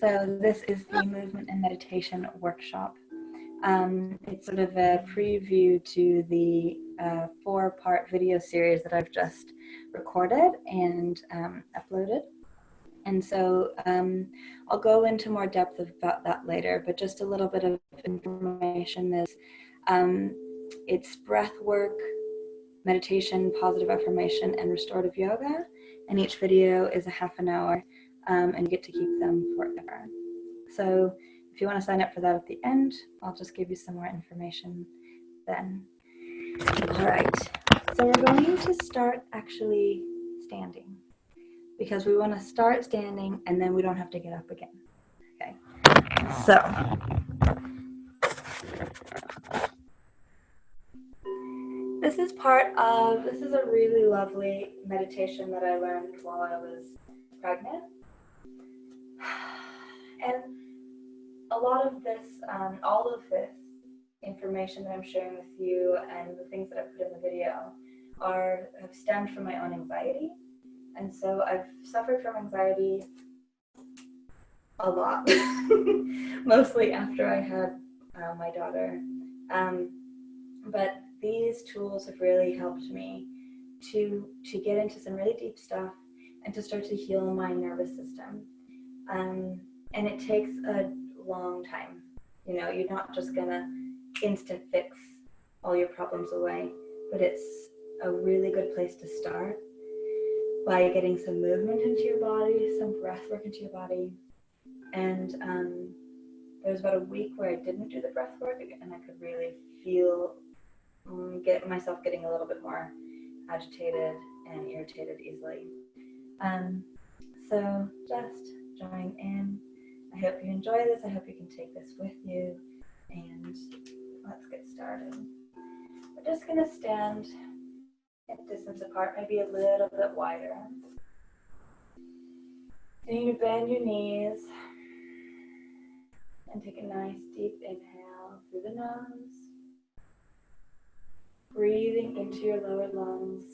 So this is the movement and meditation workshop. It's sort of a preview to the 4-part video series that I've just recorded and uploaded. And so I'll go into more depth about that later, but just a little bit of information is it's breath work, meditation, positive affirmation, and restorative yoga. And each video is a half an hour, and you get to keep them forever. So if you want to sign up for that at the end, I'll just give you some more information then. All right, so we're going to start actually standing, because we want to start standing and then we don't have to get up again. Okay, so this is a really lovely meditation that I learned while I was pregnant. And a lot of this, all of this information that I'm sharing with you and the things that I put in the video have stemmed from my own anxiety. And so I've suffered from anxiety a lot, mostly after I had my daughter. But these tools have really helped me to get into some really deep stuff and to start to heal my nervous system. And it takes a long time. You know, you're not just gonna instant fix all your problems away, but it's a really good place to start by getting some movement into your body, some breath work into your body. And there was about a week where I didn't do the breath work, and I could really feel get myself getting a little bit more agitated and irritated easily. So just join in. I hope you enjoy this. I hope you can take this with you, and let's get started. We're just going to stand at distance apart, maybe a little bit wider. And you bend your knees and take a nice deep inhale through the nose, breathing into your lower lungs,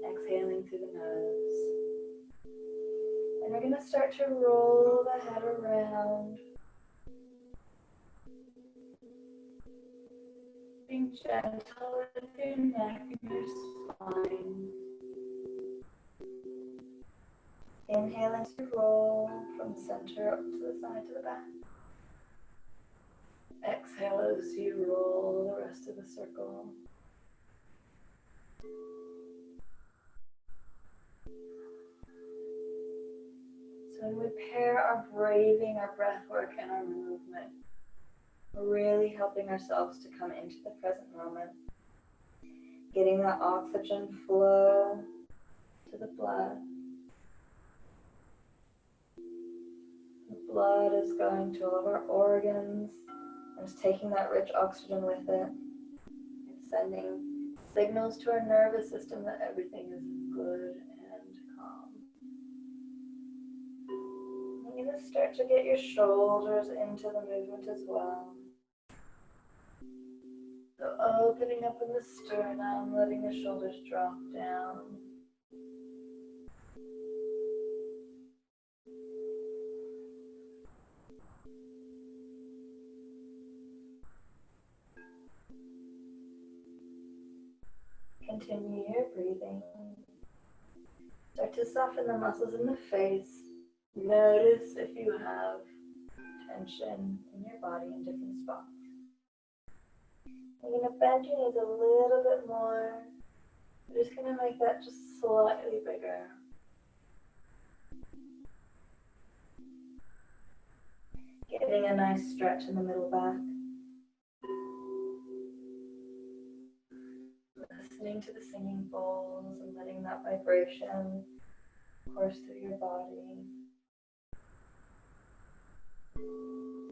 exhaling through the nose. And we're going to start to roll the head around, being gentle with your neck and your spine. Inhaling to roll from center up to the side to the back. Exhale as you roll the rest of the circle. So when we pair our breathing, our breath work, and our movement, we're really helping ourselves to come into the present moment, getting that oxygen flow to the blood. The blood is going to all of our organs, and it's taking that rich oxygen with it. It's sending signals to our nervous system that everything is good and calm. You're going to start to get your shoulders into the movement as well. So opening up in the sternum, letting the shoulders drop down. Continue your breathing. Start to soften the muscles in the face. Notice if you have tension in your body in different spots. You're going to bend your knees a little bit more. We're just going to make that just slightly bigger. Getting a nice stretch in the middle back. Listening to the singing bowls and letting that vibration course through your body.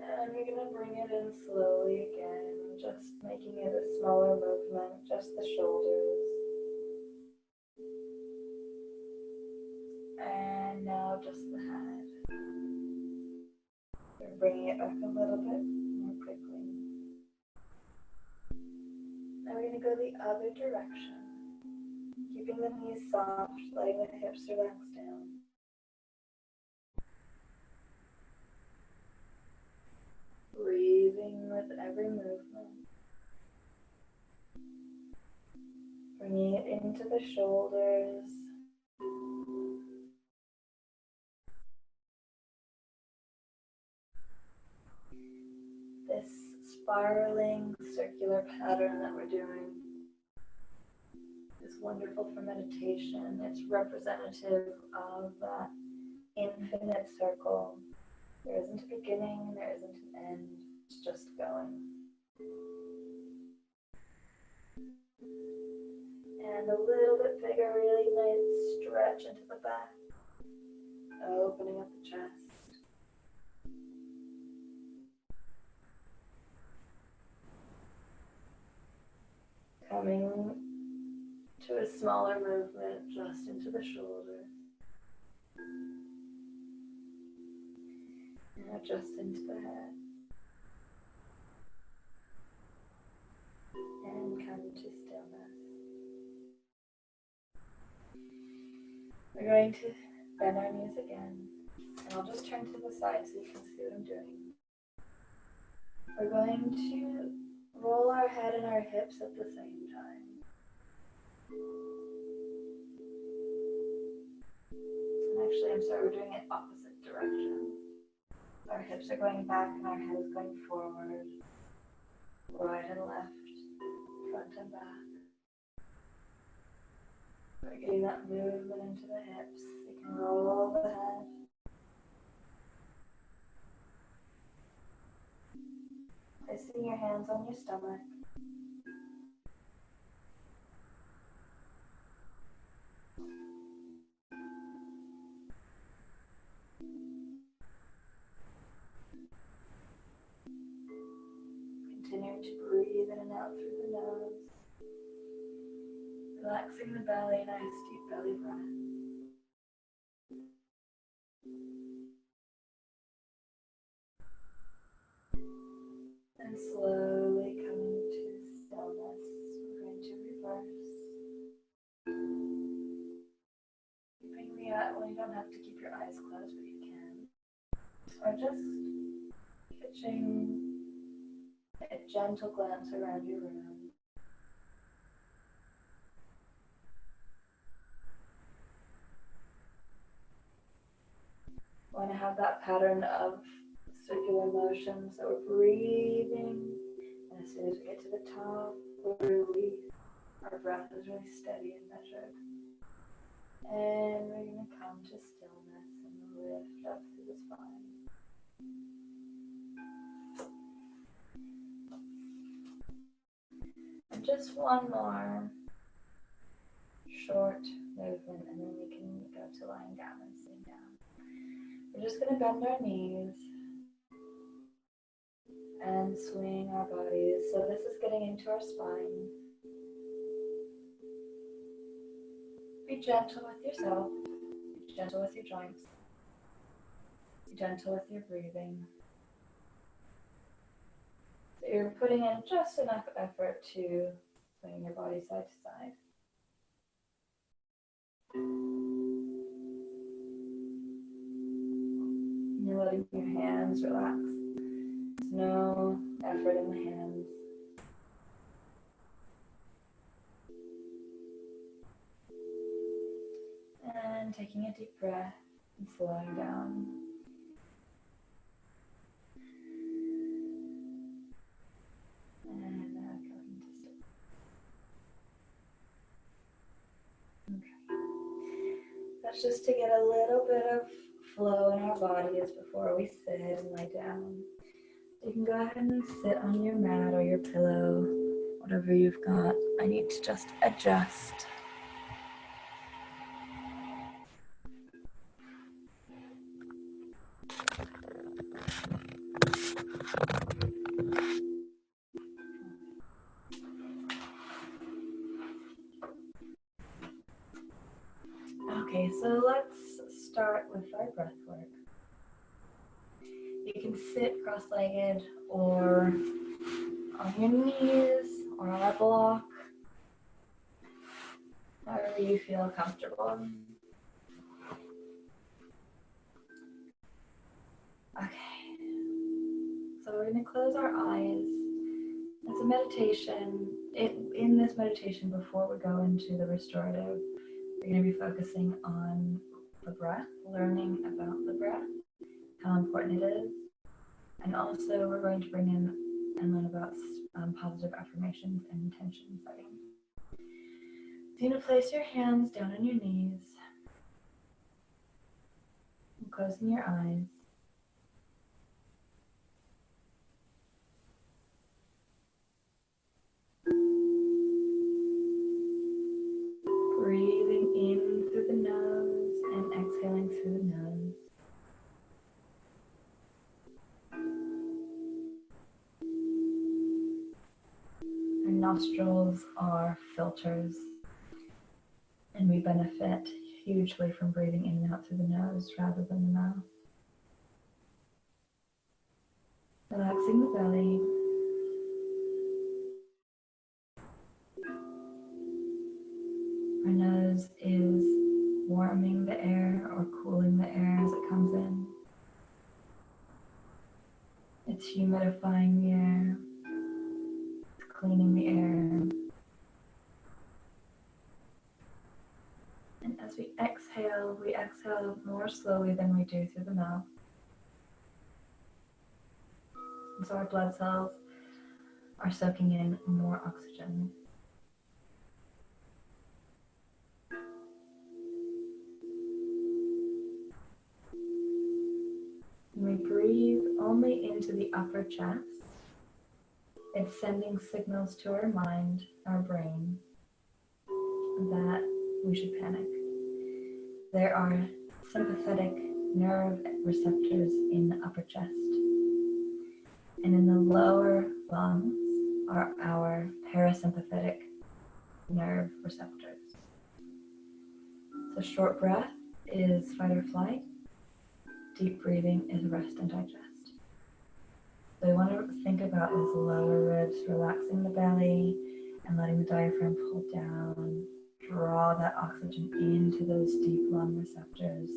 And you're going to bring it in slowly again, just making it a smaller movement, just the shoulders. And now just the head. We're bringing it back a little bit more quickly. Now we're going to go the other direction. Keeping the knees soft, letting the hips relax down. breathing with every movement. Bringing it into the shoulders. This spiraling circular pattern that we're doing is wonderful for meditation. It's representative of that infinite circle. There isn't a beginning, there isn't an end, it's just going. And a little bit bigger, really nice stretch into the back, opening up the chest. Coming to a smaller movement just into the shoulders. Now just into the head. And come to stillness. We're going to bend our knees again. And I'll just turn to the side so you can see what I'm doing. We're going to roll our head and our hips at the same time. And actually, I'm sorry, we're doing it opposite direction. Our hips are going back and our head is going forward, right and left, front and back. We're getting that movement into the hips. You can roll the head. Placing your hands on your stomach. Continuing to breathe in and out through the nose. Relaxing the belly, nice deep belly breath. And slowly coming to stillness, we're going to reverse. Keeping the eye, well, you don't have to keep your eyes closed, but you can. Or just catching a gentle glance around your room. We want to have that pattern of circular motion, so we're breathing, and as soon as we get to the top, we release. Our breath is really steady and measured. And we're going to come to stillness and lift up through the spine. And just one more short movement, and then we can go to lying down and sitting down. We're just going to bend our knees and swing our bodies. So this is getting into our spine. Be gentle with yourself. Be gentle with your joints. Be gentle with your breathing. So you're putting in just enough effort to swing your body side to side. You're letting your hands relax. There's no effort in the hands. And taking a deep breath and slowing down. And now coming to stillness. Okay. That's just to get a little bit of flow in our bodies before we sit and lie down. You can go ahead and sit on your mat or your pillow, whatever you've got. I need to just adjust. Okay, so let's start with our breath work. You can sit cross-legged or on your knees or on a block, however you feel comfortable. Okay, so we're we're going to close our eyes. It's a meditation. In this meditation, before we go into the restorative, we're going to be focusing on the breath, learning about the breath, how important it is, and also we're going to bring in and learn about positive affirmations and intention setting. So you're going to place your hands down on your knees, and closing your eyes. Breathing in through the nose and exhaling through the nose. Our nostrils are filters, and we benefit hugely from breathing in and out through the nose rather than the mouth. Relaxing the belly. Our nose is warming the air or cooling the air as it comes in. It's humidifying the air. It's cleaning the air. And as we exhale more slowly than we do through the mouth. And so our blood cells are soaking in more oxygen. And we breathe only into the upper chest. It's sending signals to our mind, our brain, that we should panic. There are sympathetic nerve receptors in the upper chest. And in the lower lungs are our parasympathetic nerve receptors. So short breath is fight or flight. Deep breathing is rest and digest. So we want to think about those lower ribs, relaxing the belly and letting the diaphragm pull down. Draw that oxygen into those deep lung receptors.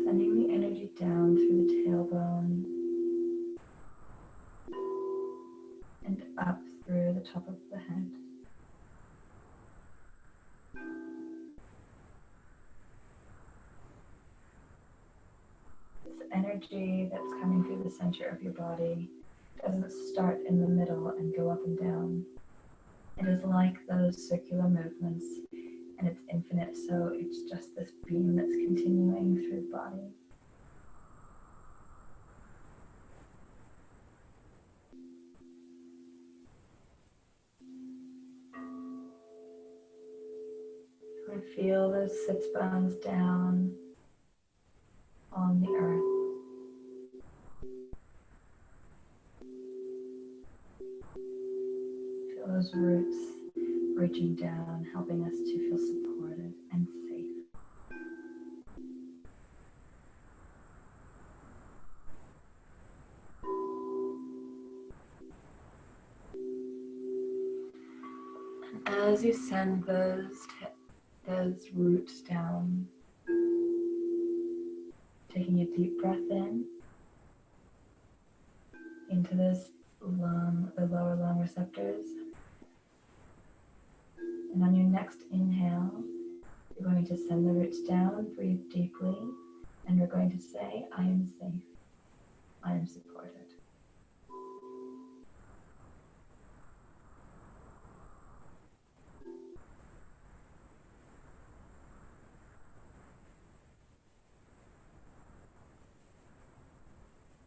Sending the energy down through the tailbone and up through the top of the head. This energy that's coming through the center of your body doesn't start in the middle and go up and down. It is like those circular movements, and it's infinite, so it's just this beam that's continuing through the body. And feel those sits bones down on the earth. Feel those roots reaching down, helping us to feel supported and safe. As you send those roots down, taking a deep breath in into the lower lung receptors. And on your next inhale, you're going to send the roots down, breathe deeply, and you're going to say, I am safe, I am supported.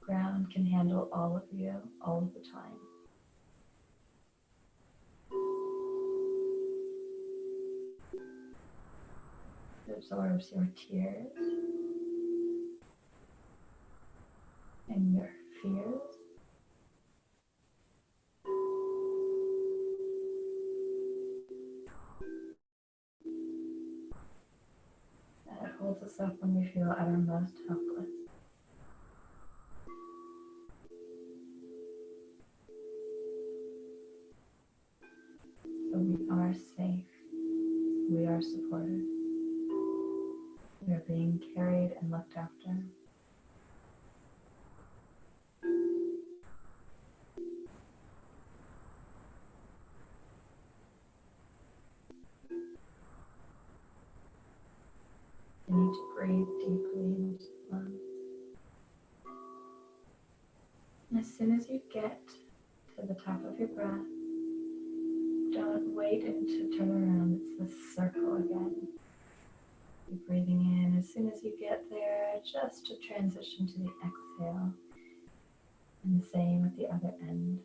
Ground can handle all of you, all of the time. It absorbs your tears and your fears. And it holds a us up when we feel at our most helpless. So we are safe. We are supported. We are being carried and looked after. You need to breathe deeply into the lungs. And as soon as you get to the top of your breath, don't wait to turn around. It's this circle again. You're breathing in. As soon as you get there, just to transition to the exhale. And the same at the other end.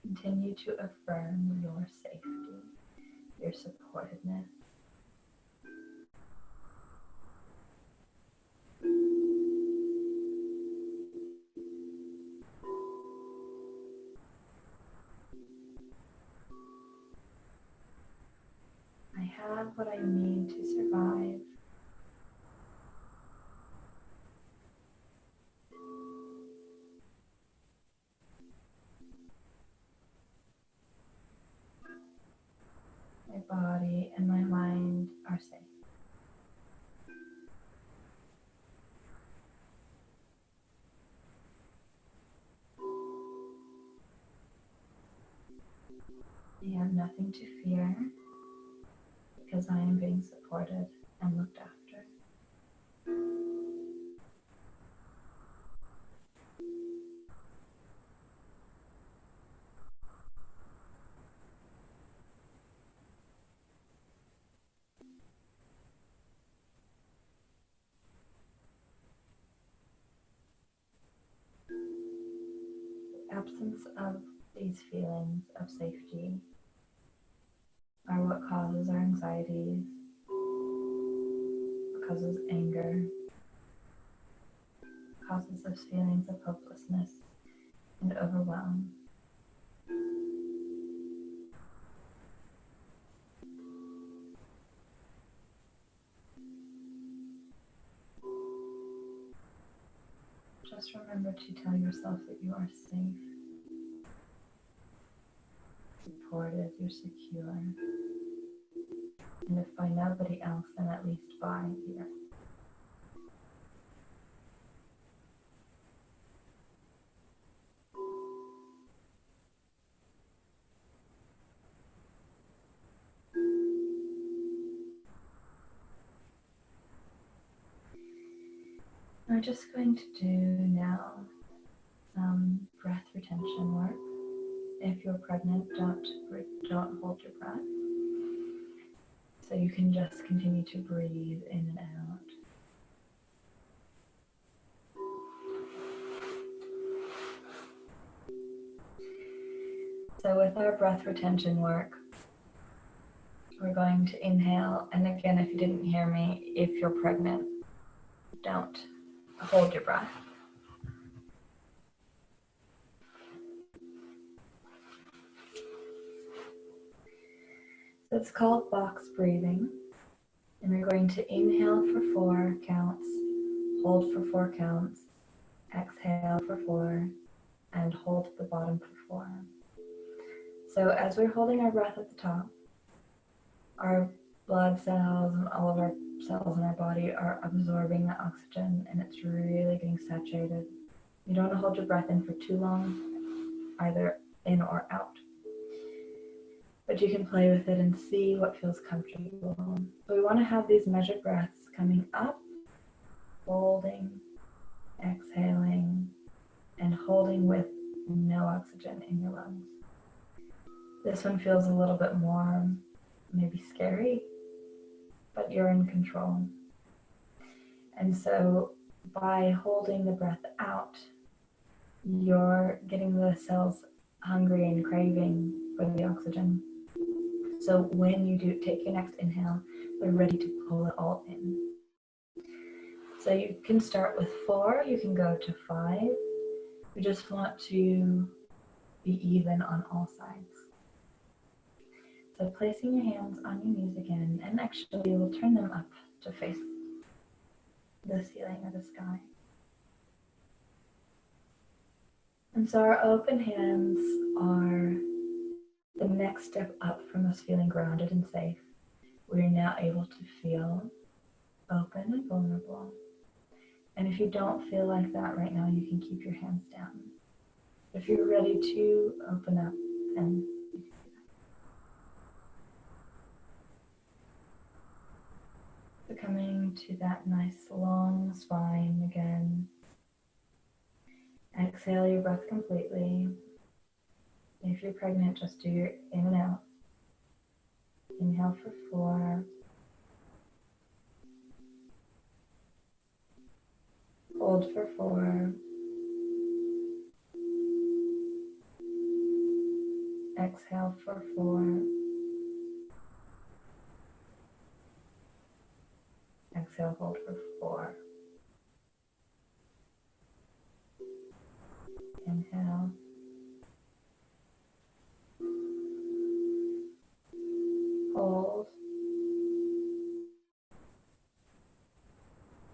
Continue to affirm your safety, your supportedness. I have what I need to survive. My body and my mind are safe. I have nothing to fear because I am being supported and looked after. The absence of these feelings of safety are what causes our anxieties, what causes anger, causes us feelings of hopelessness and overwhelm. Just remember to tell yourself that you are safe, supported, you're secure. And if by nobody else, then at least by the earth. We're just going to do now some breath retention work. If you're pregnant, don't hold your breath. So you can just continue to breathe in and out. So with our breath retention work, we're going to inhale. And again, if you didn't hear me, if you're pregnant, don't hold your breath. So it's called box breathing. And we're going to inhale for 4 counts, hold for 4 counts, exhale for 4, and hold at the bottom for 4. So as we're holding our breath at the top, our blood cells and all of our cells in our body are absorbing the oxygen, and it's really getting saturated. You don't want to hold your breath in for too long, either in or out. But you can play with it and see what feels comfortable. So we want to have these measured breaths coming up, holding, exhaling, and holding with no oxygen in your lungs. This one feels a little bit more maybe scary, but you're in control. And so by holding the breath out, you're getting the cells hungry and craving for the oxygen. So when you do take your next inhale, they're ready to pull it all in. So you can start with 4, you can go to 5. We just want to be even on all sides. So placing your hands on your knees again, and actually we'll turn them up to face the ceiling or the sky. And so our open hands are the next step up from us feeling grounded and safe. We're now able to feel open and vulnerable. And if you don't feel like that right now, you can keep your hands down. If you're ready to open up, then you can do that. So coming to that nice long spine again. Exhale your breath completely. If you're pregnant, just do your in and out. Inhale for 4. Hold for 4. Exhale for 4. Exhale, hold for 4. Inhale. Hold.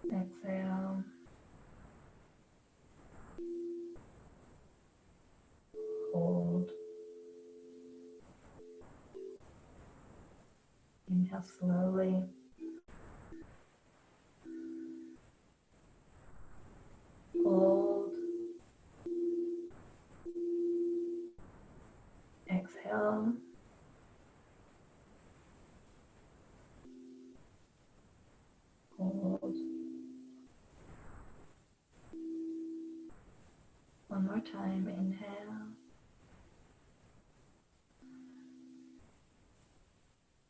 Exhale. Hold. Inhale slowly. Hold. Exhale. Hold. One more time. Inhale.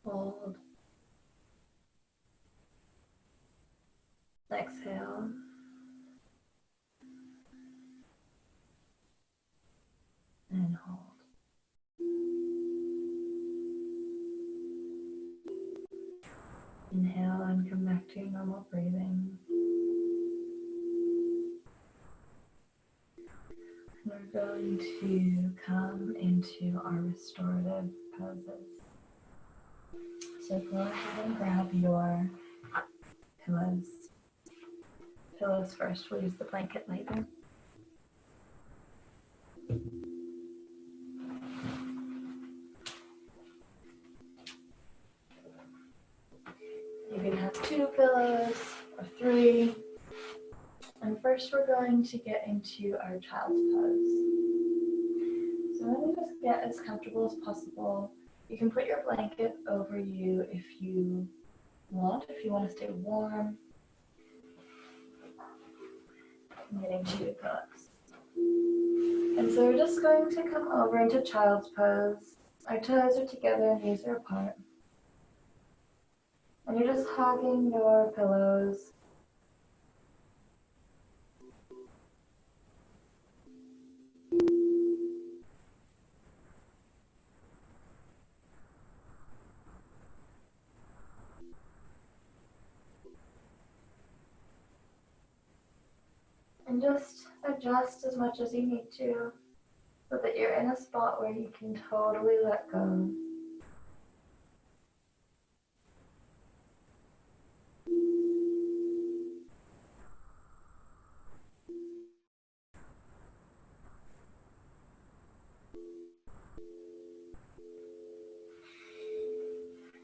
Hold. Exhale. And hold. Inhale and come back to your normal breathing. We're going to come into our restorative poses. So go ahead and grab your pillows. Pillows first, we'll use the blanket later. You can have 2 pillows or 3. And first we're going to get into our child's pose. So let me just get as comfortable as possible. You can put your blanket over you if you want to stay warm. I'm getting 2 pillows. And so we're just going to come over into child's pose. Our toes are together, knees are apart. And you're just hugging your pillows. And just adjust as much as you need to so that you're in a spot where you can totally let go.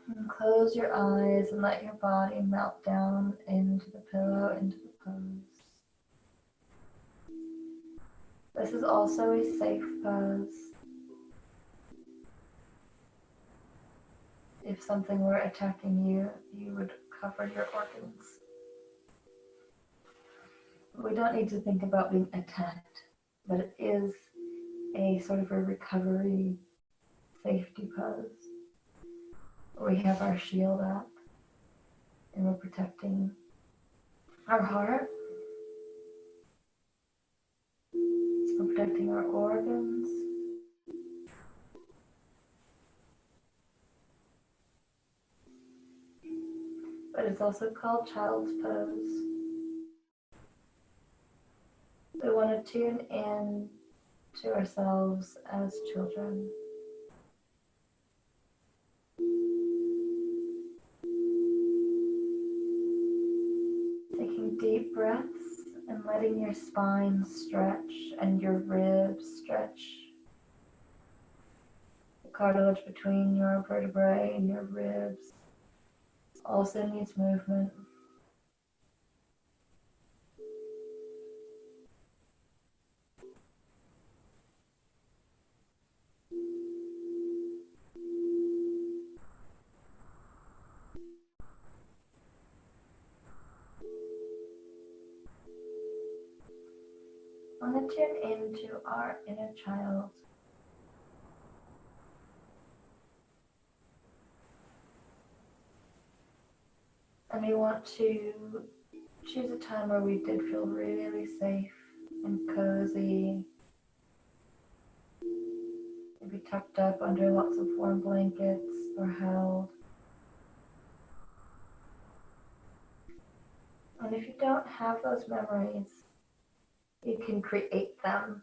And close your eyes and let your body melt down into the pillow, into the pose. This is also a safe pose. If something were attacking you, you would cover your organs. We don't need to think about being attacked, but it is a sort of a recovery safety pose. We have our shield up and we're protecting our heart. We're protecting our organs. But it's also called child's pose. want to tune in to ourselves as children. Taking deep breaths and letting your spine stretch and your ribs stretch. The cartilage between your vertebrae and your ribs also needs movement. I want to tune into our inner child. And we want to choose a time where we did feel really safe and cozy. Maybe tucked up under lots of warm blankets or held. And if you don't have those memories, you can create them.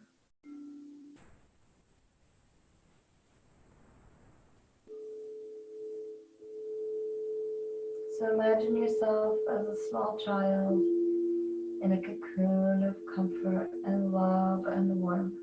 So imagine yourself as a small child in a cocoon of comfort and love and warmth.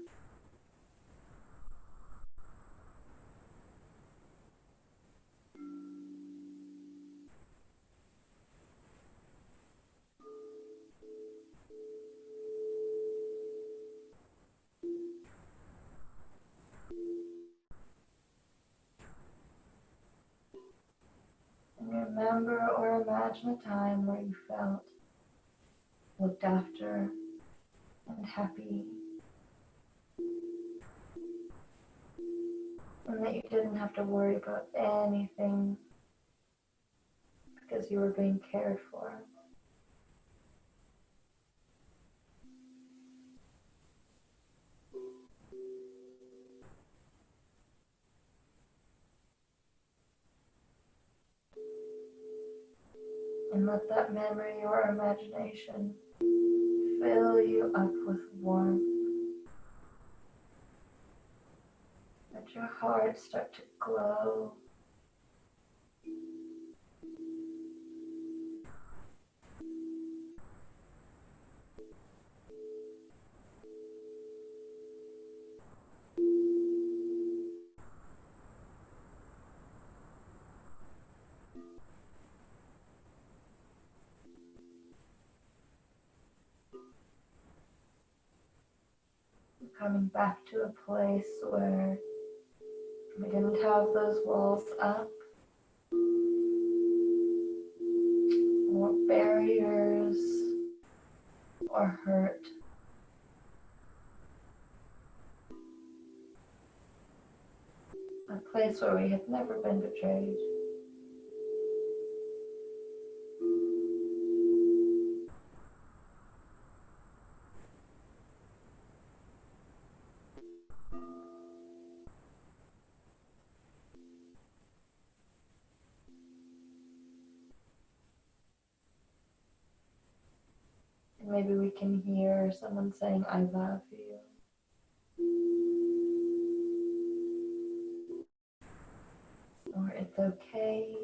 And remember or imagine a time where you felt looked after and happy, and that you didn't have to worry about anything because you were being cared for. And let that memory or imagination fill you up with warmth. Let your heart start to glow. Coming back to a place where we didn't have those walls up, or barriers, or hurt. A place where we had never been betrayed. And maybe we can hear someone saying, "I love you." Or "It's okay."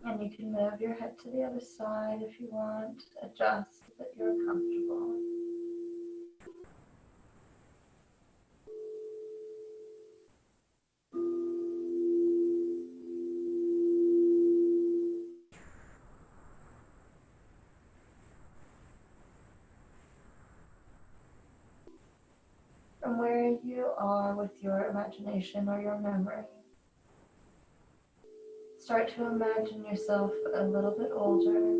And you can move your head to the other side if you want. Adjust so that you're comfortable. From where you are with your imagination or your memory, start to imagine yourself a little bit older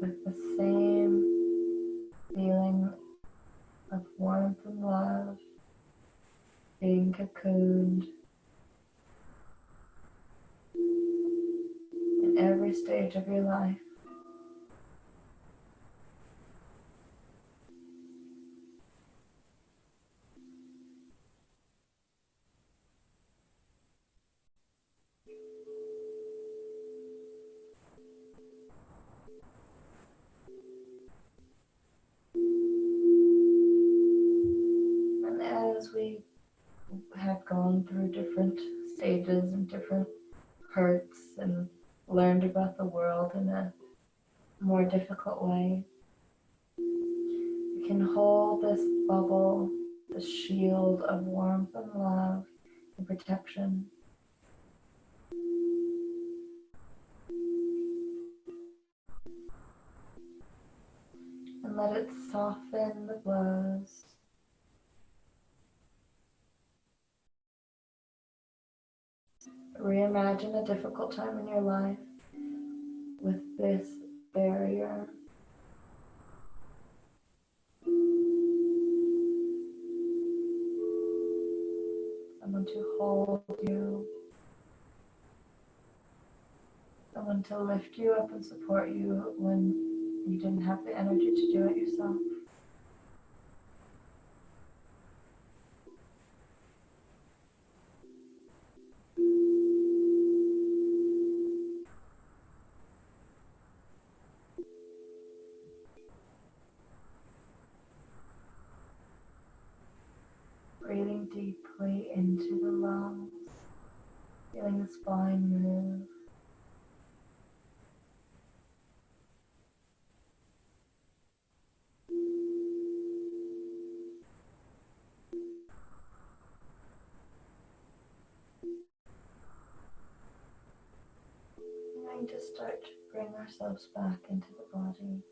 with the same feeling of warmth and love, being cocooned in every stage of your life. gone through different stages and different hurts and learned about the world in a more difficult way, we can hold this bubble, this shield of warmth and love and protection. And let it soften the blows. Reimagine a difficult time in your life with this barrier. Someone to hold you. Someone to lift you up and support you when you didn't have the energy to do it yourself. Breathing deeply into the lungs, feeling the spine move. And then just start to bring ourselves back into the body.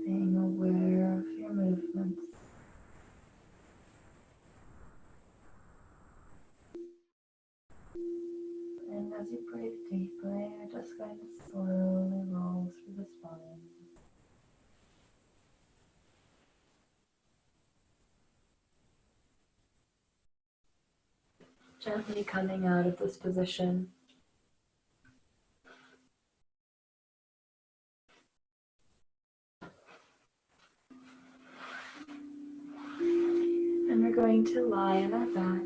Being aware of your movements. And as you breathe deeply, you're just going to slowly roll through the spine. Gently coming out of this position. And we're going to lie on our back.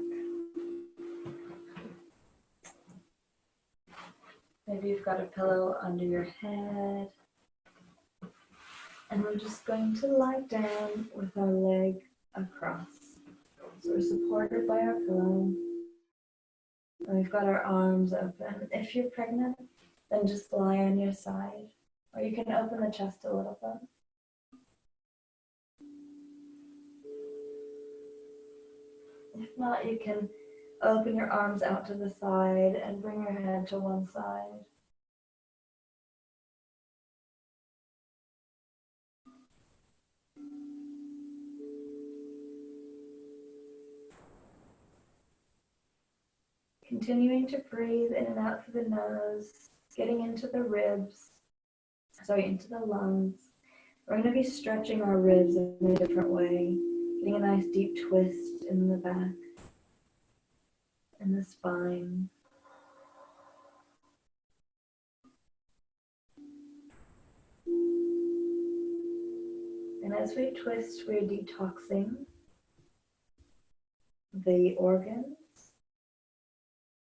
Maybe you've got a pillow under your head. And we're just going to lie down with our leg across. So we're supported by our pillow. And we've got our arms open. If you're pregnant, then just lie on your side. Or you can open the chest a little bit. If not, you can open your arms out to the side and bring your head to one side. Continuing to breathe in and out through the nose, getting into the ribs, into the lungs. We're going to be stretching our ribs in a different way, getting a nice deep twist in the back and the spine. And as we twist, we're detoxing the organs.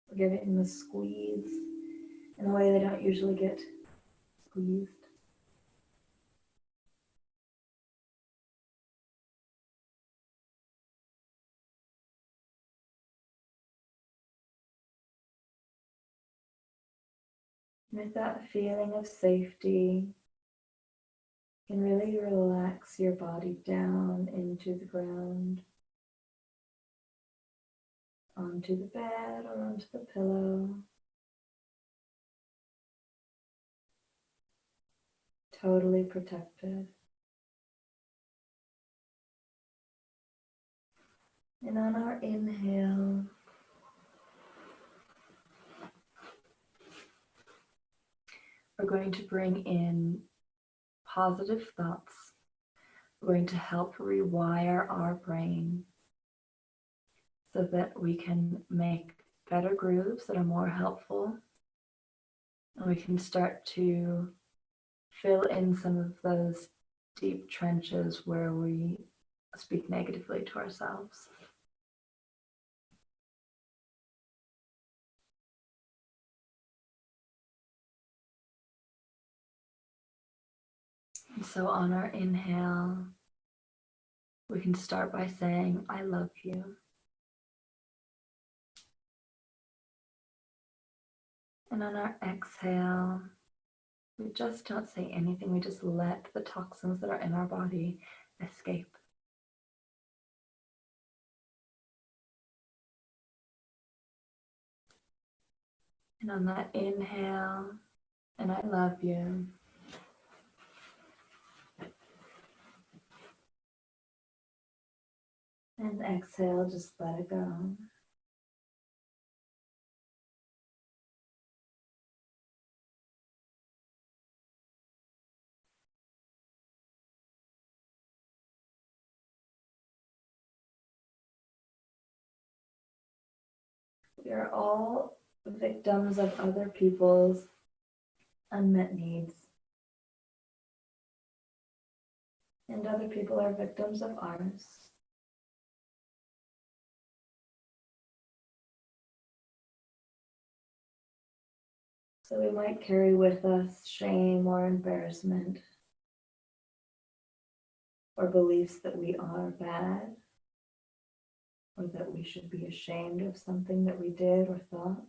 We're giving them a squeeze in a way they don't usually get squeezed. With that feeling of safety, you can really relax your body down into the ground, onto the bed or onto the pillow. Totally protected. And on our inhale, we're going to bring in positive thoughts. We're going to help rewire our brain so that we can make better grooves that are more helpful. And we can start to fill in some of those deep trenches where we speak negatively to ourselves. And so on our inhale, we can start by saying, I love you. And on our exhale, we just don't say anything. We just let the toxins that are in our body escape. And on that inhale, and I love you. And exhale, just let it go. We are all victims of other people's unmet needs. And other people are victims of ours. So we might carry with us shame or embarrassment, or beliefs that we are bad, or that we should be ashamed of something that we did or thought.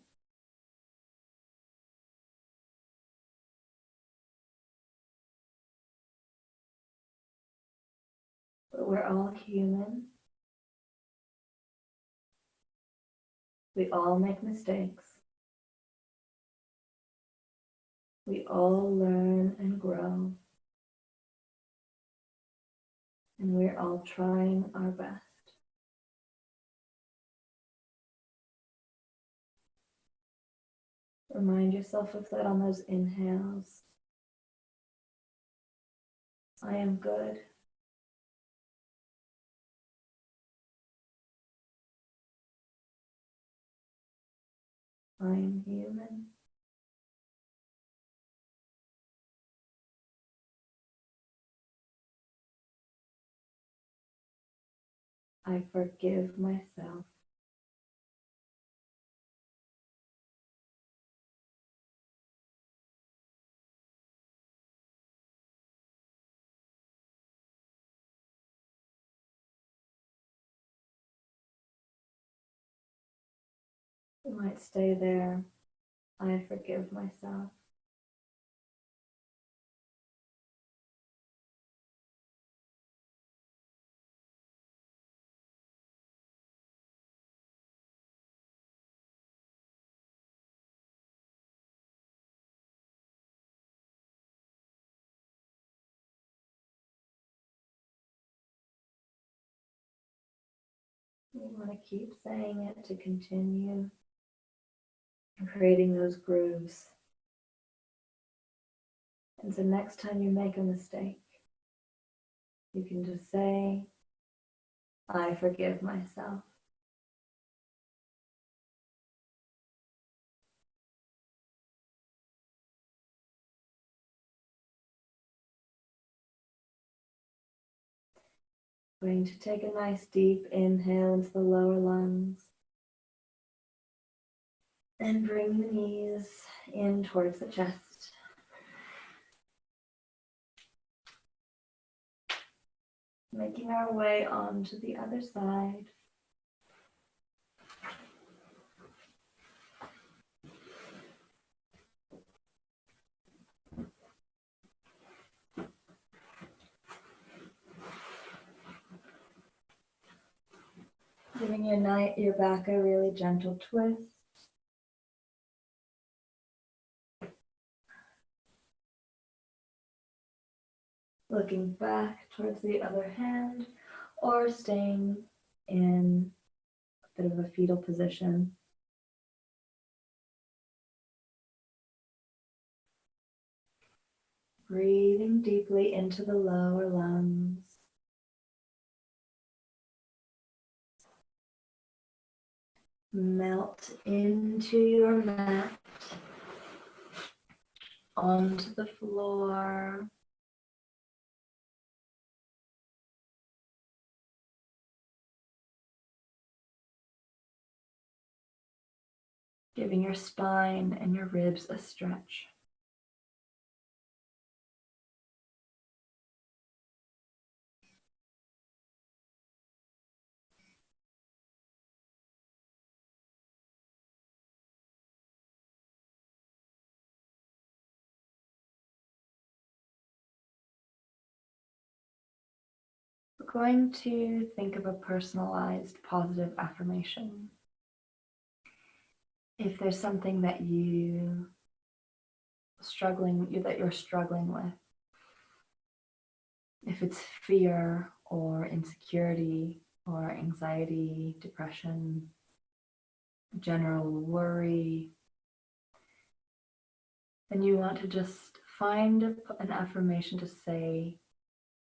But we're all human. We all make mistakes. We all learn and grow. And we're all trying our best. Remind yourself of that on those inhales. I am good. I am human. I forgive myself. You might stay there. I forgive myself. You want to keep saying it to continue creating those grooves. And so next time you make a mistake, you can just say, I forgive myself. Going to take a nice deep inhale into the lower lungs. And bring the knees in towards the chest. Making our way onto the other side. Giving your back a really gentle twist. Looking back towards the other hand, or staying in a bit of a fetal position. Breathing deeply into the lower lungs. Melt into your mat, onto the floor. Giving your spine and your ribs a stretch. going to think of a personalized positive affirmation. If there's something that you're struggling with, if it's fear or insecurity or anxiety, depression, general worry, then you want to just find an affirmation to say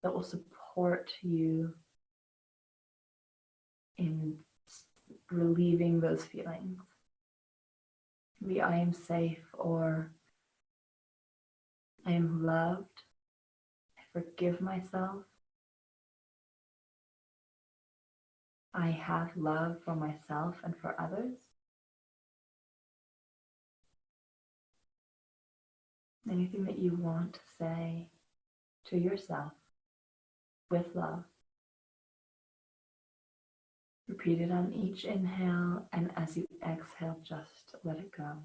that will support you in relieving those feelings. Maybe I am safe, or I am loved, I forgive myself, I have love for myself and for others. Anything that you want to say to yourself with love. Repeat it on each inhale, and as you exhale, just let it go.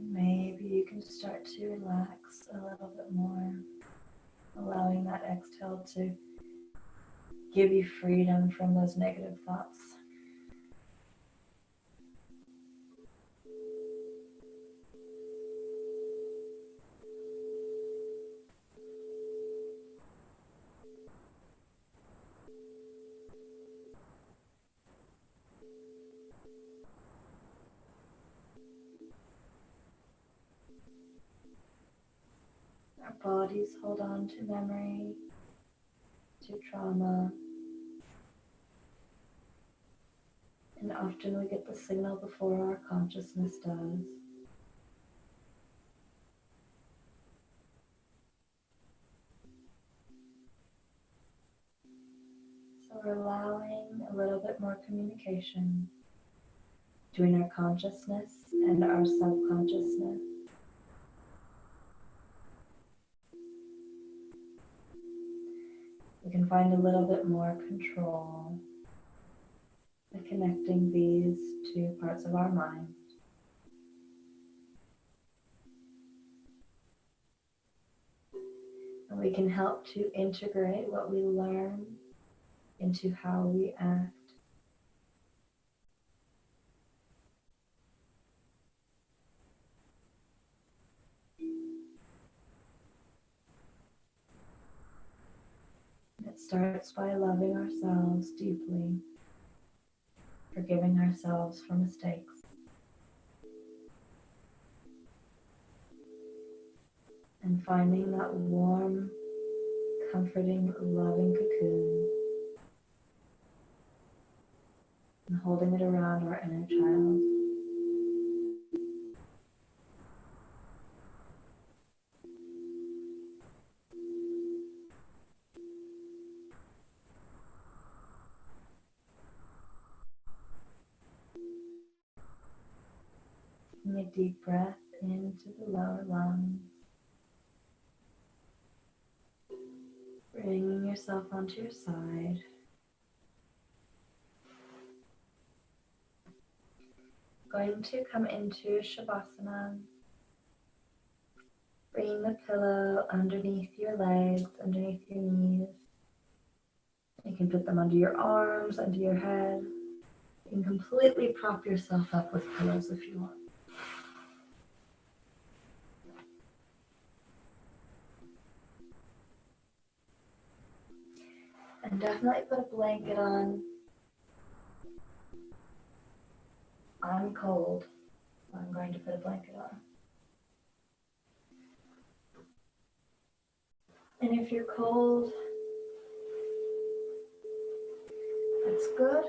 Maybe you can start to relax a little bit more, allowing that exhale to give you freedom from those negative thoughts. Our bodies hold on to memory, to trauma, and often we get the signal before our consciousness does. So we're allowing a little bit more communication between our consciousness and our subconsciousness. We can find a little bit more control by connecting these two parts of our mind. And we can help to integrate what we learn into how we act. It starts by loving ourselves deeply, forgiving ourselves for mistakes, and finding that warm, comforting, loving cocoon and holding it around our inner child. Taking a deep breath into the lower lungs, bringing yourself onto your side. Going to come into Shavasana, bringing the pillow underneath your legs, underneath your knees. You can put them under your arms, under your head. You can completely prop yourself up with pillows if you want. And definitely put a blanket on I'm cold, so I'm going to put a blanket on. And if you're cold, that's good.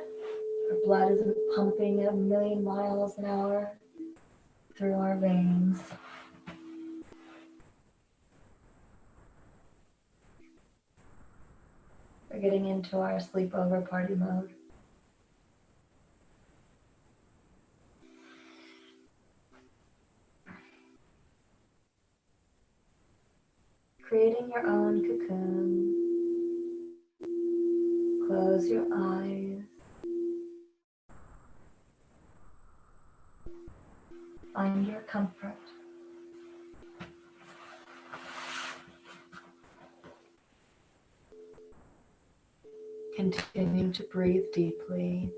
Our blood isn't pumping at 1,000,000 miles an hour through our veins. We're getting into our sleepover party mode. Creating your own cocoon. Close your eyes. Find your comfort. Continue to breathe deeply.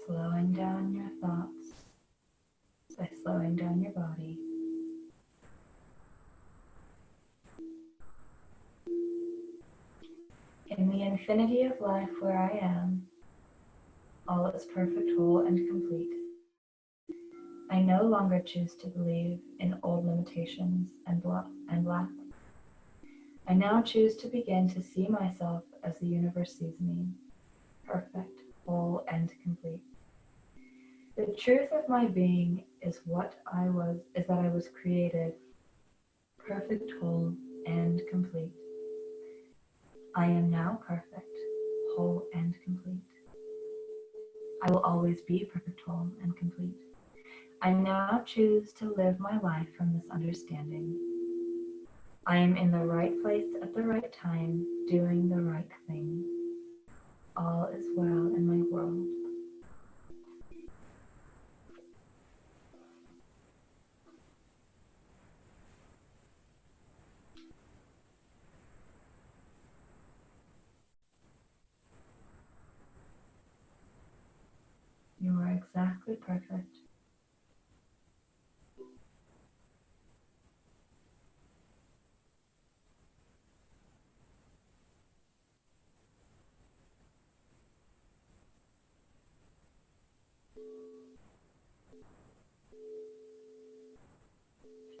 Slowing down your thoughts by slowing down your body. In the infinity of life where I am, all is perfect, whole, and complete. I no longer choose to believe in old limitations and lack. I now choose to begin to see myself as the universe sees me, perfect, whole, and complete. The truth of my being is that I was created perfect, whole, and complete. I am now perfect, whole, and complete. I will always be perfect, whole, and complete. I now choose to live my life from this understanding. I am in the right place at the right time, doing the right thing. All is well in my world. You are exactly perfect.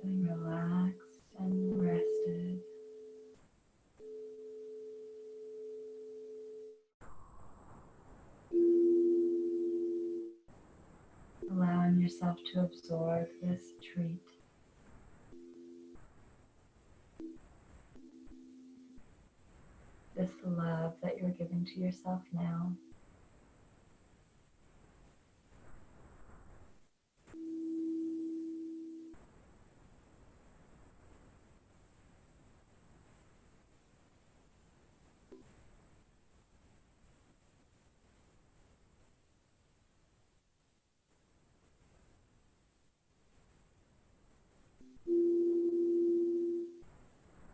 Feeling relaxed and rested. Allowing yourself to absorb this treat. This love that you're giving to yourself now.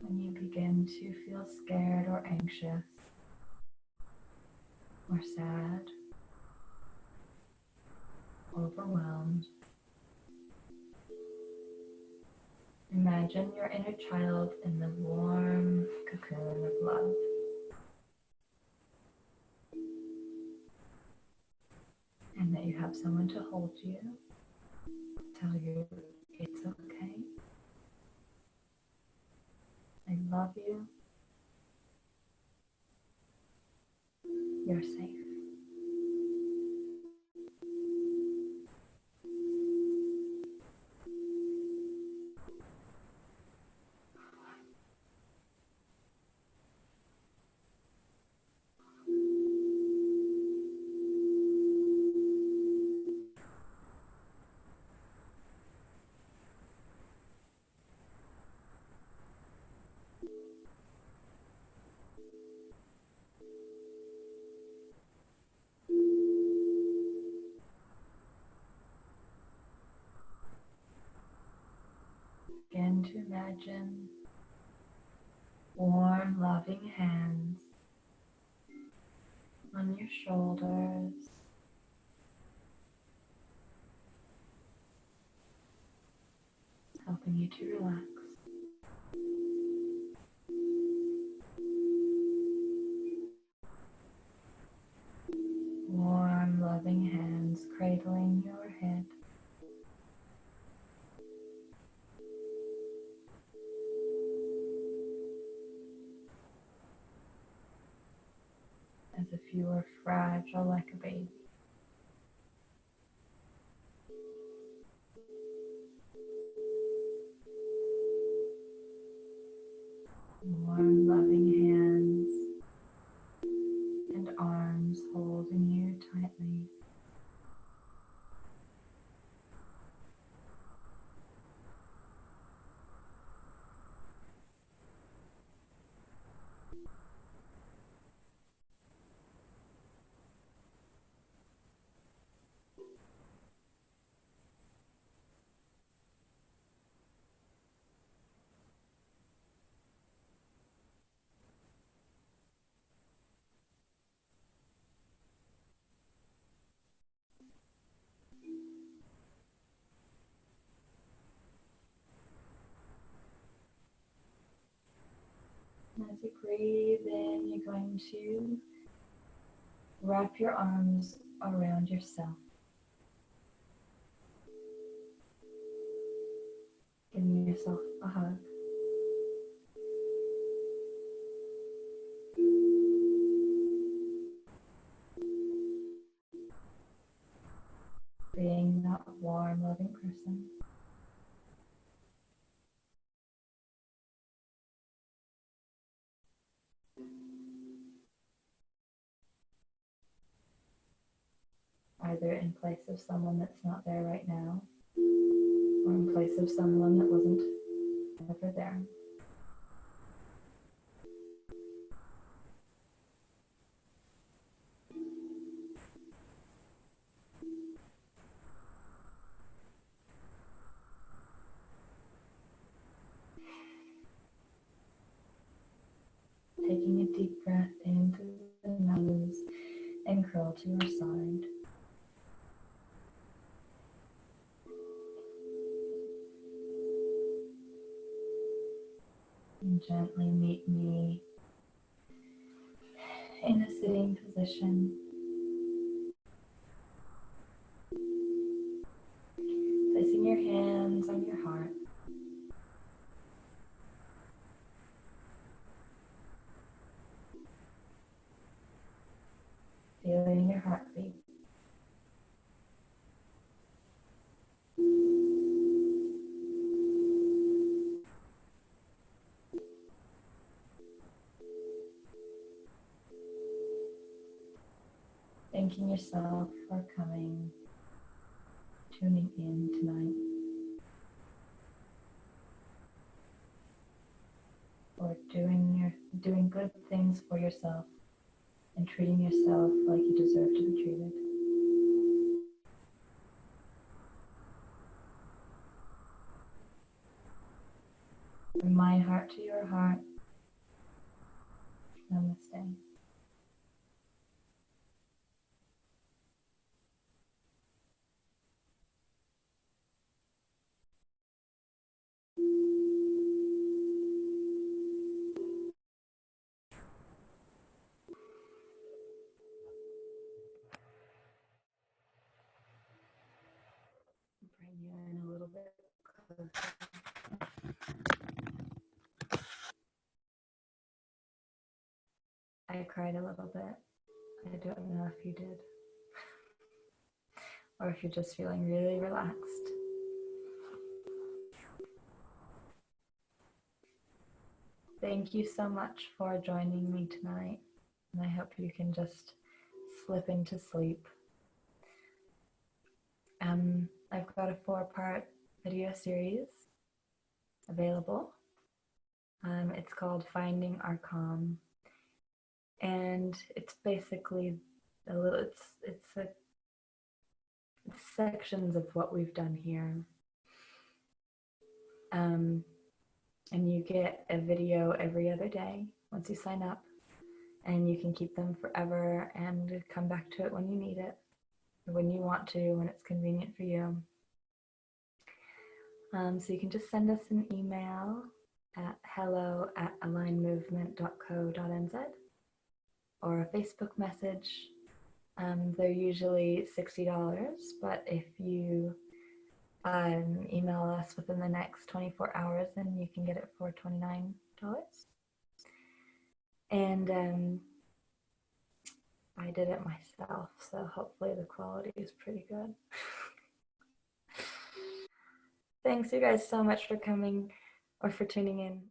When you begin to feel scared or anxious or sad, overwhelmed, imagine your inner child in the warm cocoon of love. And that you have someone to hold you, tell you it's okay. I love you. You're safe. going to imagine warm, loving hands on your shoulders, helping you to relax. Warm, loving hands cradling your head. As if you were fragile like a baby. Warm, loving hands and arms holding you tightly. As you breathe in, you're going to wrap your arms around yourself, giving yourself a hug. Being that warm, loving person. Either in place of someone that's not there right now, or in place of someone that wasn't ever there. Taking a deep breath in through the nose and curl to your side. And gently meet me in a sitting position. Placing your hands on your heart. Feeling your heartbeat. Thanking yourself for coming, tuning in tonight, for doing good things for yourself and treating yourself like you deserve to be treated. From my heart to your heart, namaste. Bring you in a little bit closer. I cried a little bit. I don't know if you did, or if you're just feeling really relaxed. Thank you so much for joining me tonight, and I hope you can just slip into sleep. I've got a 4-part video series available. It's called Finding Our Calm, and it's basically it's sections of what we've done here. And you get a video every other day once you sign up, and you can keep them forever and come back to it when you need it, or when you want to, when it's convenient for you. So you can just send us an email at hello@alignmovement.co.nz or a Facebook message. They're usually $60, but if you email us within the next 24 hours, then you can get it for $29. And I did it myself, so hopefully the quality is pretty good. Thanks you guys so much for coming or for tuning in.